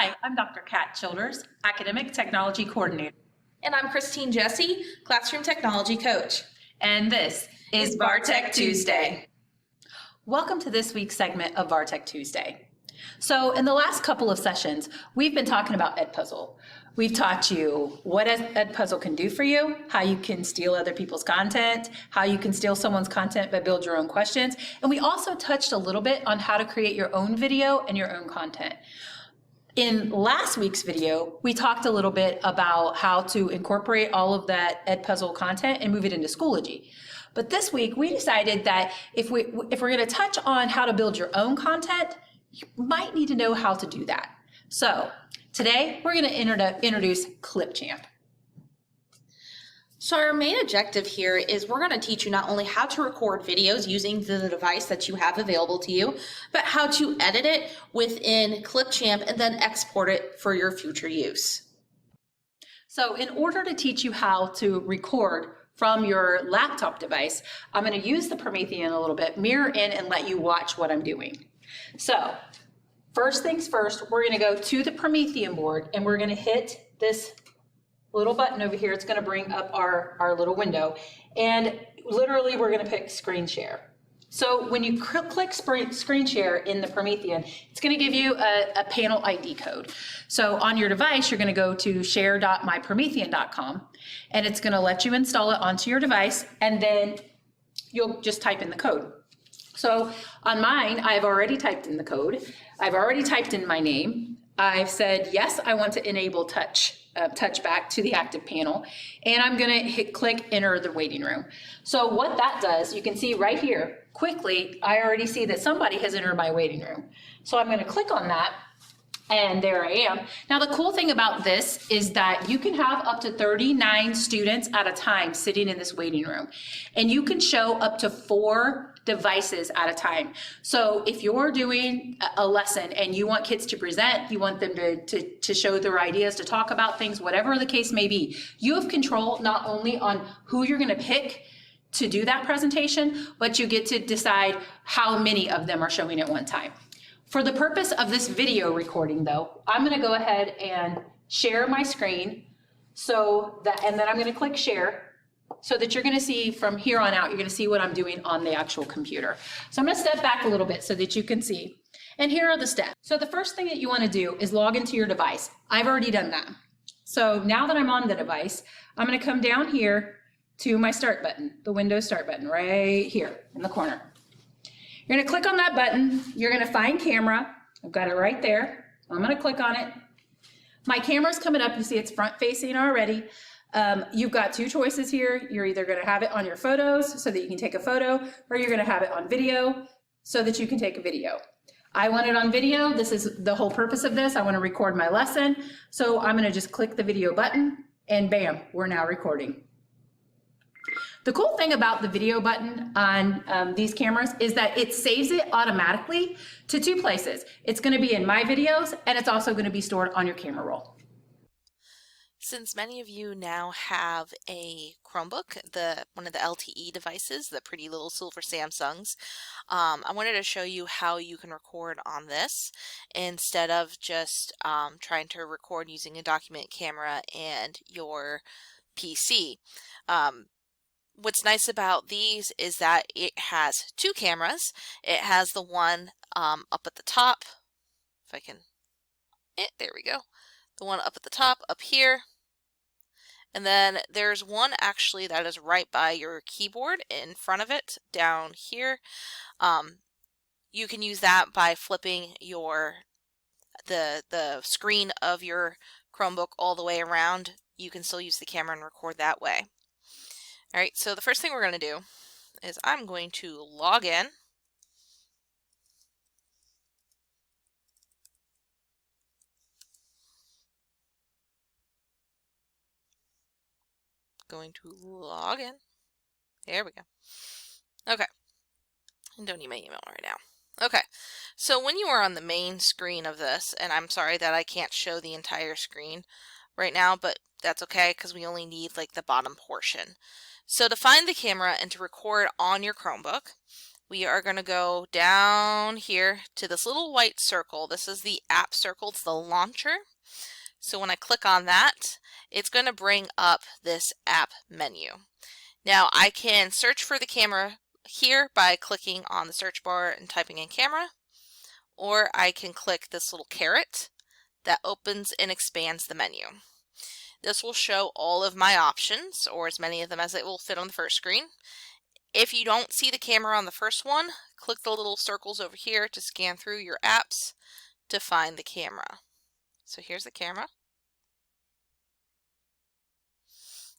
Hi, I'm Dr. Kat Childers, Academic Technology Coordinator. And I'm Christine Jesse, Classroom Technology Coach. And this is Vartek Tuesday. Welcome to this week's segment of Vartek Tuesday. So in the last couple of sessions, we've been talking about Edpuzzle. We've taught you what Edpuzzle can do for you, how you can steal other people's content, how you can steal someone's content but build your own questions. And we also touched a little bit on how to create your own video and your own content. In last week's video, we talked a little bit about how to incorporate all of that Edpuzzle content and move it into Schoology. But this week, we decided that if we're going to touch on how to build your own content, you might need to know how to do that. So today, we're going to introduce ClipChamp. So our main objective here is we're going to teach you not only how to record videos using the device that you have available to you, but how to edit it within ClipChamp and then export it for your future use. So in order to teach you how to record from your laptop device, I'm going to use the Promethean a little bit, mirror in and let you watch what I'm doing. So first things first, we're going to go to the Promethean board and we're going to hit this little button over here. It's going to bring up our little window, and literally we're going to pick screen share. So when you click screen share in the Promethean, it's going to give you a panel ID code. So on your device, you're going to go to share.mypromethean.com, and it's going to let you install it onto your device, and then you'll just type in the code. So on mine, I've already typed in the code. I've already typed in my name. I've said, yes, I want to enable touch back to the active panel, and I'm going to click enter the waiting room. So what that does, you can see right here, quickly, I already see that somebody has entered my waiting room. So I'm going to click on that, and there I am. Now the cool thing about this is that you can have up to 39 students at a time sitting in this waiting room, and you can show up to 4 devices at a time. So if you're doing a lesson and you want kids to present, you want them to show their ideas, to talk about things, whatever the case may be, you have control not only on who you're going to pick to do that presentation, but you get to decide how many of them are showing at one time. For the purpose of this video recording though, I'm going to go ahead and share my screen and then I'm going to click share, so that you're going to see from here on out, you're going to see what I'm doing on the actual computer. So I'm going to step back a little bit so that you can see. And here are the steps. So the first thing that you want to do is log into your device. I've already done that. So now that I'm on the device, I'm going to come down here to my start button, the Windows start button right here in the corner. You're going to click on that button. You're going to find camera. I've got it right there. I'm going to click on it. My camera's coming up. You see it's front facing already. You've got 2 choices here. You're either going to have it on your photos so that you can take a photo, or you're going to have it on video so that you can take a video. I want it on video. This is the whole purpose of this. I want to record my lesson. So I'm going to just click the video button and bam, we're now recording. The cool thing about the video button on these cameras is that it saves it automatically to 2 places. It's going to be in My Videos, and it's also going to be stored on your camera roll. Since many of you now have a Chromebook, one of the LTE devices, the pretty little silver Samsungs, I wanted to show you how you can record on this instead of just trying to record using a document camera and your PC. What's nice about these is that it has 2 cameras. It has the one up at the top, if I can, there we go. The one up at the top, up here. And then there's one actually that is right by your keyboard in front of it down here. You can use that by flipping the screen of your Chromebook all the way around. You can still use the camera and record that way. All right, so the first thing we're going to do is I'm going to log in. Going to log in. There we go. Okay. I don't need my email right now. Okay. So when you are on the main screen of this, and I'm sorry that I can't show the entire screen right now, but that's okay because we only need like the bottom portion. So to find the camera and to record on your Chromebook, we are going to go down here to this little white circle. This is the app circle, it's the launcher. So when I click on that, it's going to bring up this app menu. Now I can search for the camera here by clicking on the search bar and typing in camera, or I can click this little caret that opens and expands the menu. This will show all of my options, or as many of them as it will fit on the first screen. If you don't see the camera on the first one, click the little circles over here to scan through your apps to find the camera. So here's the camera.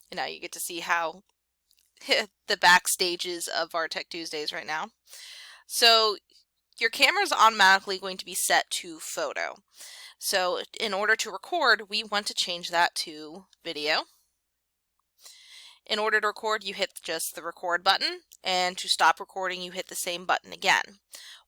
And now you get to see how the backstages of Vartek Tuesdays right now. So your camera is automatically going to be set to photo. So in order to record, we want to change that to video. In order to record, you hit just the record button, and to stop recording, you hit the same button again.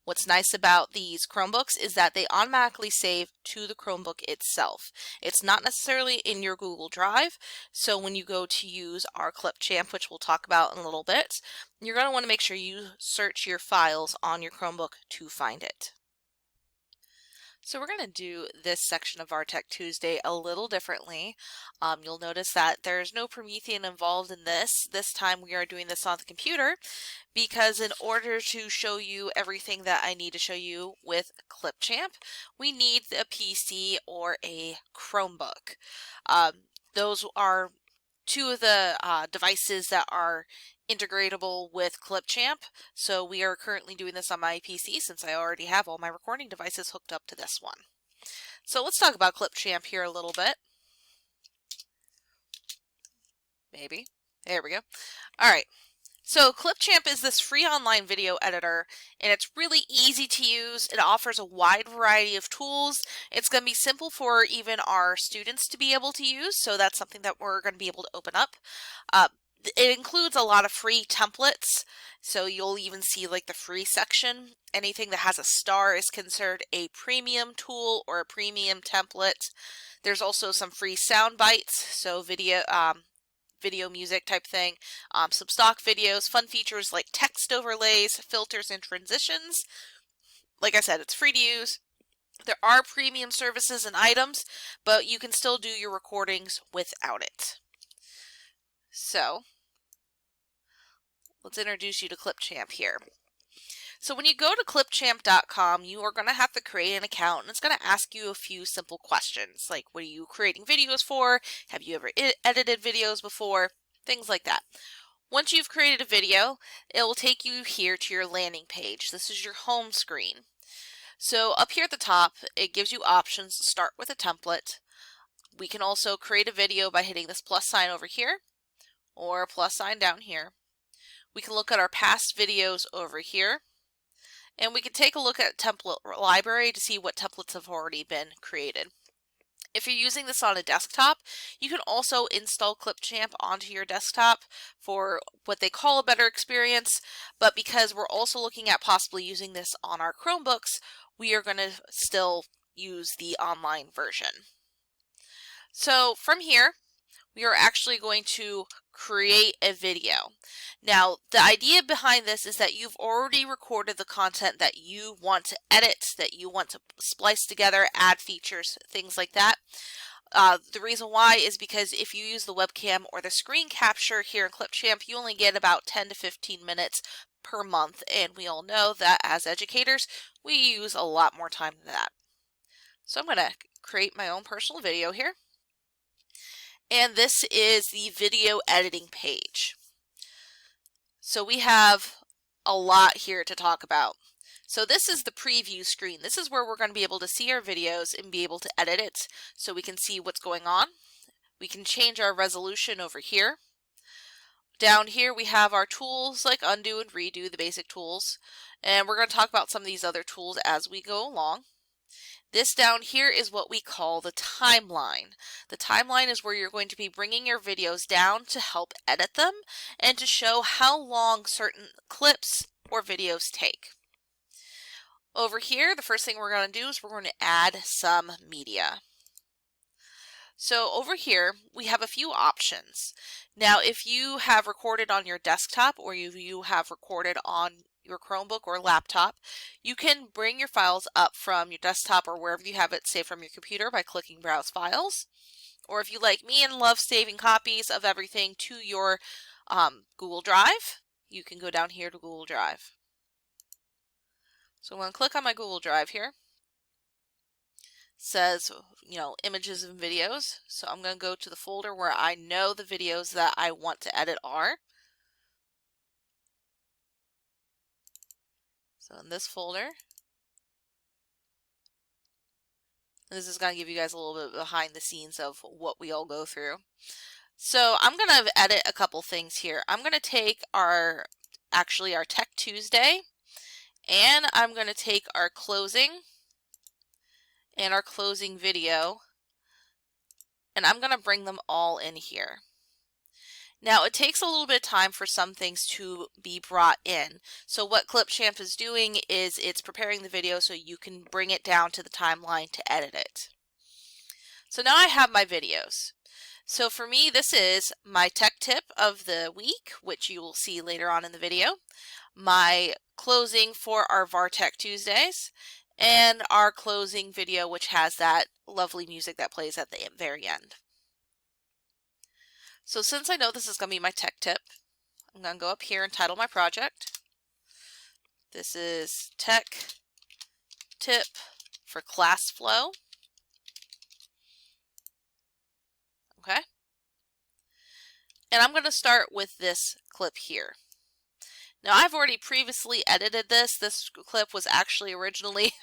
What's nice about these Chromebooks is that they automatically save to the Chromebook itself. It's not necessarily in your Google Drive, so when you go to use our ClipChamp, which we'll talk about in a little bit, you're going to want to make sure you search your files on your Chromebook to find it. So we're going to do this section of Vartek Tuesday a little differently. You'll notice that there's no Promethean involved in this. This time we are doing this on the computer because in order to show you everything that I need to show you with ClipChamp, we need a PC or a Chromebook. Those are two of the devices that are integratable with ClipChamp. So we are currently doing this on my PC since I already have all my recording devices hooked up to this one. So let's talk about ClipChamp here a little bit. Maybe. There we go. All right. So ClipChamp is this free online video editor, and it's really easy to use. It offers a wide variety of tools. It's going to be simple for even our students to be able to use, so that's something that we're going to be able to open up. It includes a lot of free templates, so you'll even see like the free section. Anything that has a star is considered a premium tool or a premium template. There's also some free sound bites, so video music type thing, some stock videos, fun features like text overlays, filters, and transitions. Like I said, it's free to use. There are premium services and items, but you can still do your recordings without it. So let's introduce you to ClipChamp here. So when you go to clipchamp.com, you are going to have to create an account, and it's going to ask you a few simple questions, like what are you creating videos for? Have you ever edited videos before? Things like that. Once you've created a video, it will take you here to your landing page. This is your home screen. So up here at the top, it gives you options to start with a template. We can also create a video by hitting this plus sign over here or a plus sign down here. We can look at our past videos over here. And we can take a look at template library to see what templates have already been created. If you're using this on a desktop, you can also install ClipChamp onto your desktop for what they call a better experience. But because we're also looking at possibly using this on our Chromebooks, we are going to still use the online version. So from here, we are actually going to create a video. Now, the idea behind this is that you've already recorded the content that you want to edit, that you want to splice together, add features, things like that. The reason why is because if you use the webcam or the screen capture here in ClipChamp, you only get about 10 to 15 minutes per month, and we all know that as educators, we use a lot more time than that. So I'm going to create my own personal video here. And this is the video editing page. So we have a lot here to talk about. So this is the preview screen. This is where we're going to be able to see our videos and be able to edit it so we can see what's going on. We can change our resolution over here. Down here we have our tools like undo and redo, the basic tools. And we're going to talk about some of these other tools as we go along. This down here is what we call the timeline. The timeline is where you're going to be bringing your videos down to help edit them and to show how long certain clips or videos take. Over here, the first thing we're going to do is we're going to add some media. So over here, we have a few options. Now, if you have recorded on your desktop or you have recorded on your Chromebook or laptop, you can bring your files up from your desktop or wherever you have it saved from your computer by clicking Browse Files. Or if you like me and love saving copies of everything to your Google Drive, you can go down here to Google Drive. So I'm going to click on my Google Drive here. It says, images and videos. So I'm going to go to the folder where I know the videos that I want to edit are. So in this folder, this is going to give you guys a little bit behind the scenes of what we all go through. So I'm going to edit a couple things here. I'm going to take our Tech Tuesday, and I'm going to take our closing and our closing video, and I'm going to bring them all in here. Now, it takes a little bit of time for some things to be brought in. So what ClipChamp is doing is it's preparing the video so you can bring it down to the timeline to edit it. So now I have my videos. So for me, this is my tech tip of the week, which you will see later on in the video, my closing for our Vartek Tuesdays, and our closing video, which has that lovely music that plays at the very end. So since I know this is going to be my tech tip, I'm going to go up here and title my project. This is Tech Tip for Classflow. Okay. And I'm going to start with this clip here. Now, I've already previously edited this. This clip was actually originally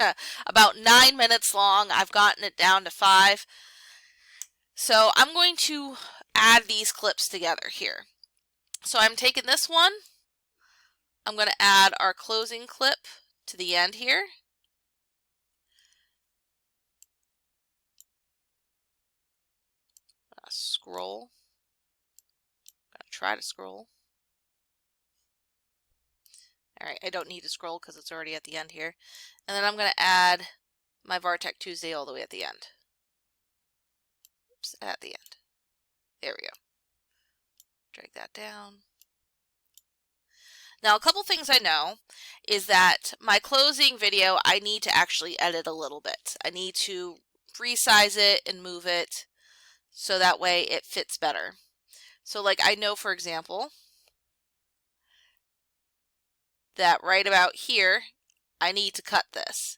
about 9 minutes long. I've gotten it down to 5. So I'm going to add these clips together here. So I'm taking this one. I'm going to add our closing clip to the end here. Scroll. I'm going to try to scroll. Alright, I don't need to scroll because it's already at the end here. And then I'm going to add my Vartek Tuesday all the way at the end. Oops, at the end. There we go. Drag that down. Now, a couple things I know is that my closing video, I need to actually edit a little bit. I need to resize it and move it so that way it fits better. So like I know, for example, that right about here, I need to cut this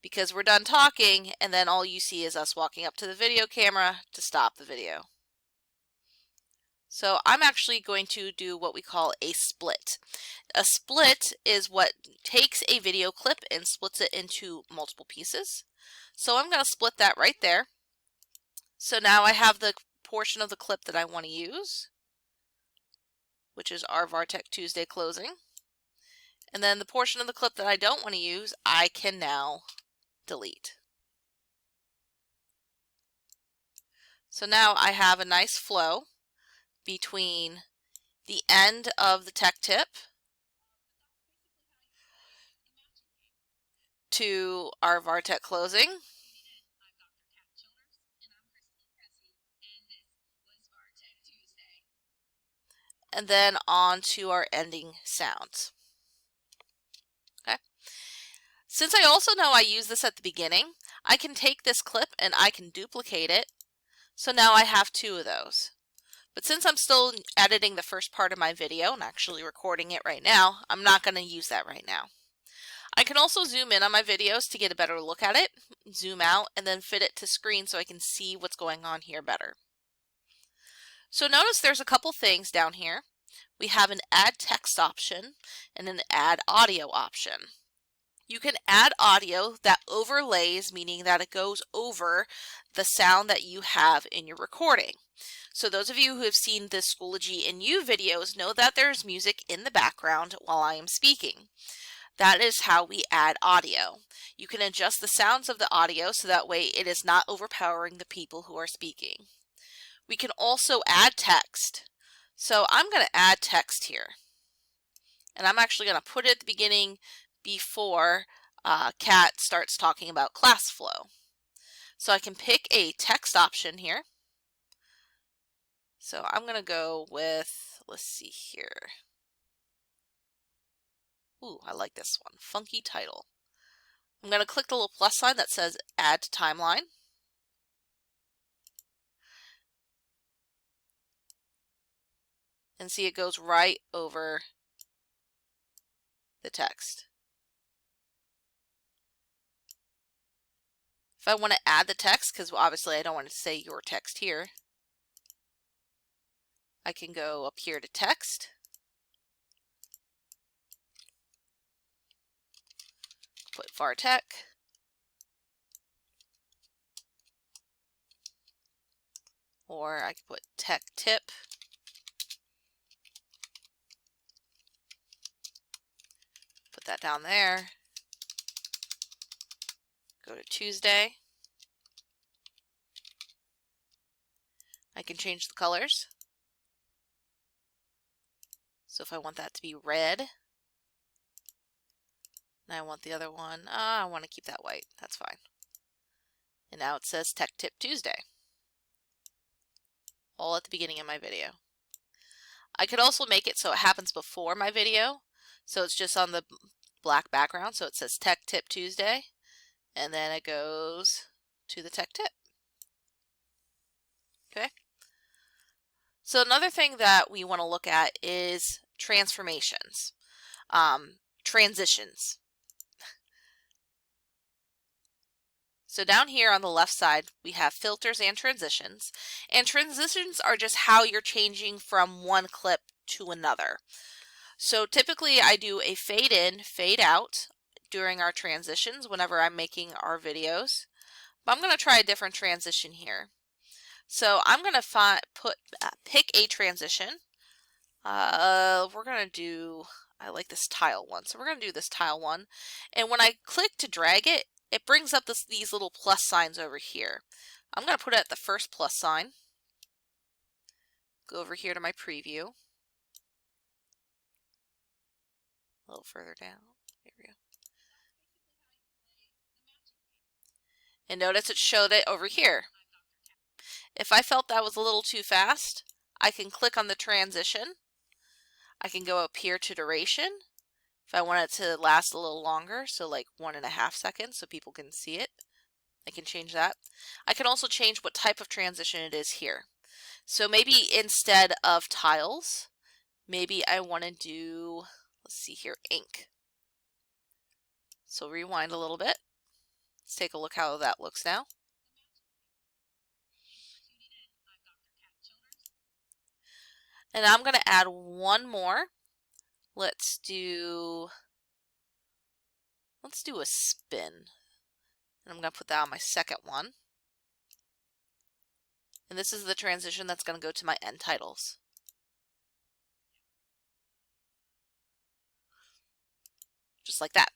because we're done talking and then all you see is us walking up to the video camera to stop the video. So I'm actually going to do what we call a split. A split is what takes a video clip and splits it into multiple pieces. So I'm going to split that right there. So now I have the portion of the clip that I want to use, which is our Vartek Tuesday closing. And then the portion of the clip that I don't want to use, I can now delete. So now I have a nice flow between the end of the tech tip to our Vartek closing. And then on to our ending sounds. Okay. Since I also know I use this at the beginning, I can take this clip and I can duplicate it. So now I have 2 of those. But since I'm still editing the first part of my video and actually recording it right now, I'm not going to use that right now. I can also zoom in on my videos to get a better look at it, zoom out, and then fit it to screen so I can see what's going on here better. So notice there's a couple things down here. We have an add text option and an add audio option. You can add audio that overlays, meaning that it goes over the sound that you have in your recording. So those of you who have seen the Schoology and You videos know that there's music in the background while I am speaking. That is how we add audio. You can adjust the sounds of the audio so that way it is not overpowering the people who are speaking. We can also add text. So I'm going to add text here. And I'm actually going to put it at the beginning before Kat starts talking about Classflow. So I can pick a text option here. So I'm going to go with, let's see here. Ooh, I like this one. Funky title. I'm going to click the little plus sign that says Add to Timeline. And see, it goes right over the text. If I want to add the text, because obviously I don't want to say your text here, I can go up here to text, put Vartek, or I can put tech tip, put that down there, go to Tuesday. I can change the colors. So if I want that to be red, and I want the other one, I want to keep that white, that's fine. And now it says Tech Tip Tuesday, all at the beginning of my video. I could also make it so it happens before my video, so it's just on the black background, so it says Tech Tip Tuesday, and then it goes to the Tech Tip. Okay. So another thing that we want to look at is transformations, transitions. So down here on the left side, we have filters and transitions. And transitions are just how you're changing from one clip to another. So typically I do a fade in, fade out during our transitions whenever I'm making our videos. But I'm going to try a different transition here. So I'm going to pick a transition. We're going to do, I like this tile one. So we're going to do this tile one. And when I click to drag it, it brings up these little plus signs over here. I'm going to put it at the first plus sign. Go over here to my preview. A little further down. There we go. And notice it showed it over here. If I felt that was a little too fast, I can click on the transition. I can go up here to duration. If I want it to last a little longer, so like 1.5 seconds so people can see it, I can change that. I can also change what type of transition it is here. So maybe instead of tiles, maybe I want to do, let's see here, ink. So rewind a little bit. Let's take a look how that looks now. And I'm going to add one more. Let's do a spin. And I'm going to put that on my second one. And this is the transition that's going to go to my end titles. Just like that.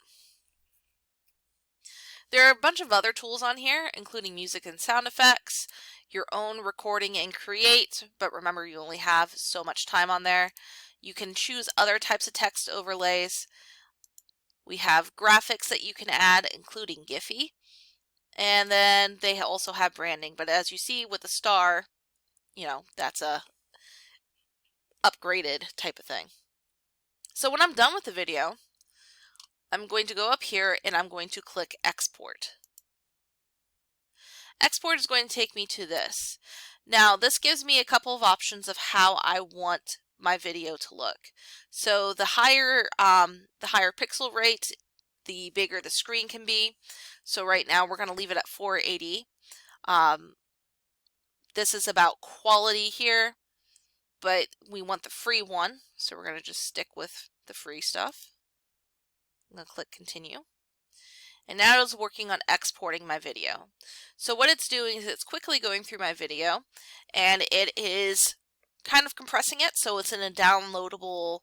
There are a bunch of other tools on here, including music and sound effects, your own recording and create, but remember you only have so much time on there. You can choose other types of text overlays. We have graphics that you can add, including Giphy. And then they also have branding, but as you see with the star, you know, that's a upgraded type of thing. So when I'm done with the video, I'm going to go up here and I'm going to click export. Export is going to take me to this. Now this gives me a couple of options of how I want my video to look. So the higher pixel rate, the bigger the screen can be. So right now we're going to leave it at 480. This is about quality here, but we want the free one, so we're going to just stick with the free stuff. I'm going to click continue. And now it's working on exporting my video. So what it's doing is it's quickly going through my video and it is kind of compressing it so it's in a downloadable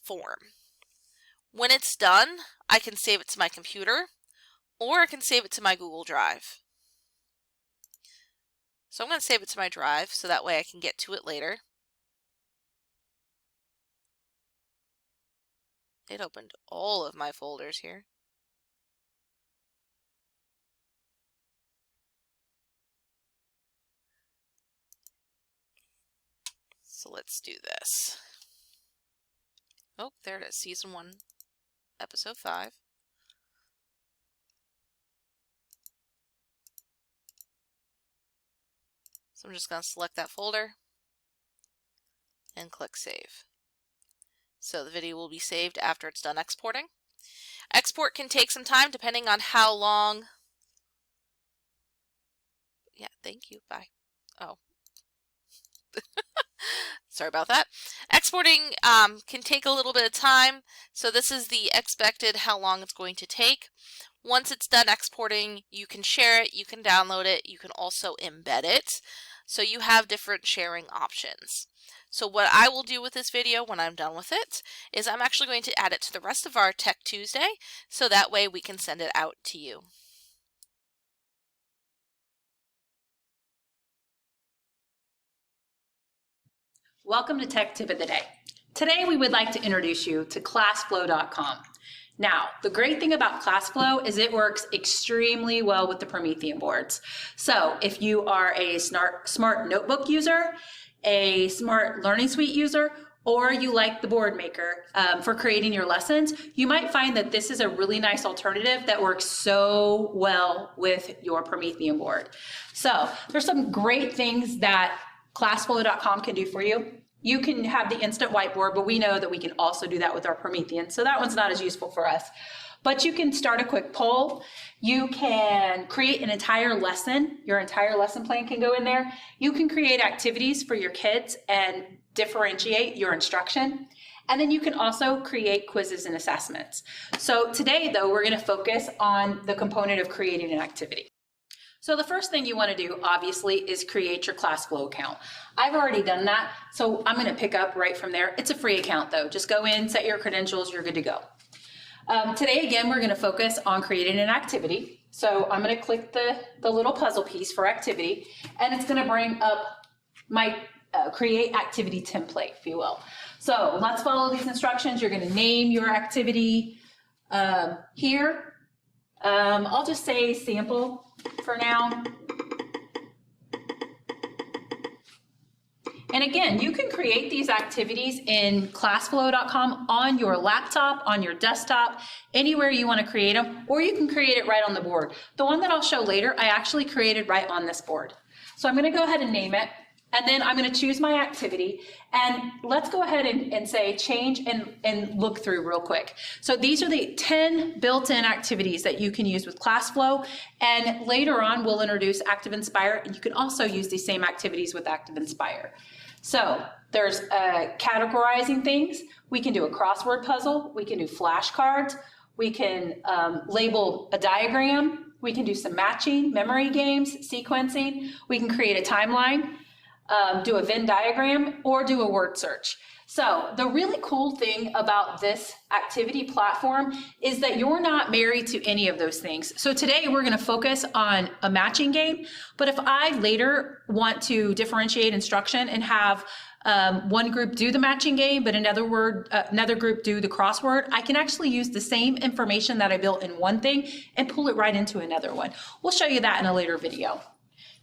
form. When it's done, I can save it to my computer or I can save it to my Google Drive. So I'm going to save it to my drive so that way I can get to it later. It opened all of my folders here. So let's do this. Oh, there it is, season 1. episode 5. So I'm just going to select that folder and click save. So the video will be saved after it's done exporting. Export can take some time depending on how long. Yeah, thank you. Bye. Oh. Sorry about that. Exporting can take a little bit of time. So this is the expected how long it's going to take. Once it's done exporting, you can share it, you can download it, you can also embed it. So you have different sharing options. So what I will do with this video when I'm done with it is I'm actually going to add it to the rest of our Tech Tuesday, so that way we can send it out to you. Welcome to Tech Tip of the Day. Today we would like to introduce you to Classflow.com. Now, the great thing about Classflow is it works extremely well with the Promethean boards. So if you are a smart notebook user, a smart learning suite user, or you like the board maker for creating your lessons, you might find that this is a really nice alternative that works so well with your Promethean board. So there's some great things that Classflow.com can do for you. You can have the instant whiteboard, but we know that we can also do that with our Promethean. So that one's not as useful for us. But you can start a quick poll. You can create an entire lesson. Your entire lesson plan can go in there. You can create activities for your kids and differentiate your instruction. And then you can also create quizzes and assessments. So today, though, we're going to focus on the component of creating an activity. So the first thing you want to do, obviously, is create your Classflow account. I've already done that, so I'm going to pick up right from there. It's a free account, though. Just go in, set your credentials, you're good to go. Today, again, we're going to focus on creating an activity. So I'm going to click the little puzzle piece for activity, and it's going to bring up my create activity template, if you will. So let's follow these instructions. You're going to name your activity here. I'll just say sample for now. And again, you can create these activities in Classflow.com on your laptop, on your desktop, anywhere you want to create them, or you can create it right on the board. The one that I'll show later, I actually created right on this board. So I'm going to go ahead and name it, and then I'm going to choose my activity, and let's go ahead and say change and look through real quick. So these are the 10 built-in activities that you can use with Classflow, and later on we'll introduce Active Inspire, and you can also use these same activities with Active Inspire. So there's categorizing things. We can do a crossword puzzle. We can do flashcards. We can label a diagram. We can do some matching, memory games, sequencing. We can create a timeline, do a Venn diagram, or do a word search. So the really cool thing about this activity platform is that you're not married to any of those things. So today we're going to focus on a matching game, but if I later want to differentiate instruction and have one group do the matching game, but another group do the crossword, I can actually use the same information that I built in one thing and pull it right into another one. We'll show you that in a later video.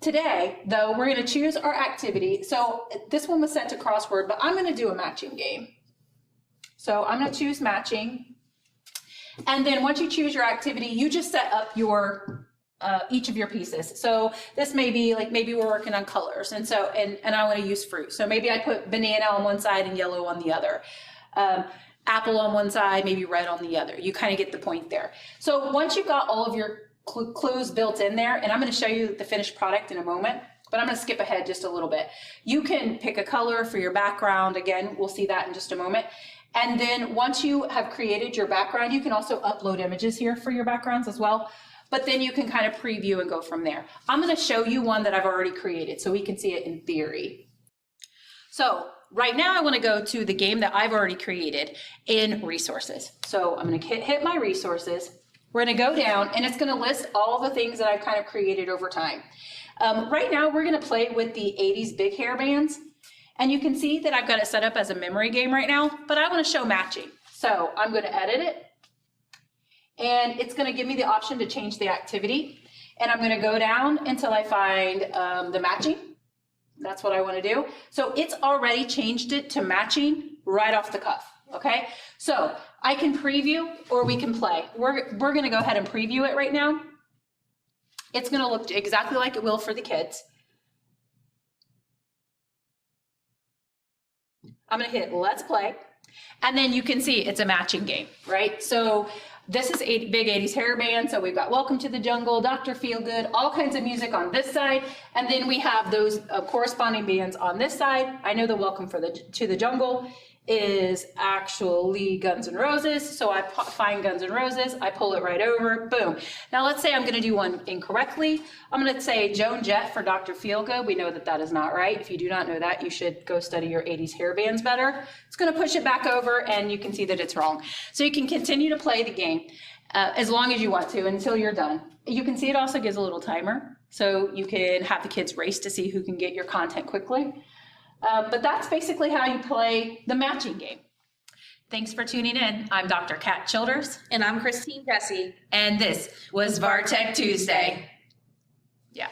Today, though, we're going to choose our activity. So this one was set to crossword, but I'm going to do a matching game. So I'm going to choose matching. And then once you choose your activity, you just set up your each of your pieces. So this may be like, maybe we're working on colors. And so, and I want to use fruit. So maybe I put banana on one side and yellow on the other. Apple on one side, maybe red on the other. You kind of get the point there. So once you've got all of your clues built in there, and I'm going to show you the finished product in a moment, but I'm going to skip ahead just a little bit. You can pick a color for your background. Again, we'll see that in just a moment. And then once you have created your background, you can also upload images here for your backgrounds as well. But then you can kind of preview and go from there. I'm going to show you one that I've already created so we can see it in theory. So right now I want to go to the game that I've already created in resources. So I'm going to hit my resources. We're going to go down, and it's going to list all the things that I've kind of created over time. Right now, we're going to play with the 80s big hair bands, and you can see that I've got it set up as a memory game right now, but I want to show matching. So I'm going to edit it, and it's going to give me the option to change the activity, and I'm going to go down until I find the matching. That's what I want to do. So it's already changed it to matching right off the cuff. okay? So I can preview or we can play. We're gonna go ahead and preview it right now. It's gonna look exactly like it will for the kids. I'm gonna hit let's play. And then you can see it's a matching game, right? So this is a big 80s hair band. So we've got Welcome to the Jungle, Dr. Feelgood, all kinds of music on this side. And then we have those corresponding bands on this side. I know the Welcome to the Jungle is actually Guns N' Roses. So I find Guns N' Roses, I pull it right over, boom. Now let's say I'm gonna do one incorrectly. I'm gonna say Joan Jett for Dr. Feelgood. We know that that is not right. If you do not know that, you should go study your 80s hair bands better. It's gonna push it back over and you can see that it's wrong. So you can continue to play the game as long as you want to until you're done. You can see it also gives a little timer. So you can have the kids race to see who can get your content quickly. But that's basically how you play the matching game. Thanks for tuning in. I'm Dr. Kat Childers. And I'm Christine Jesse. And this was Vartek Tuesday. Yeah.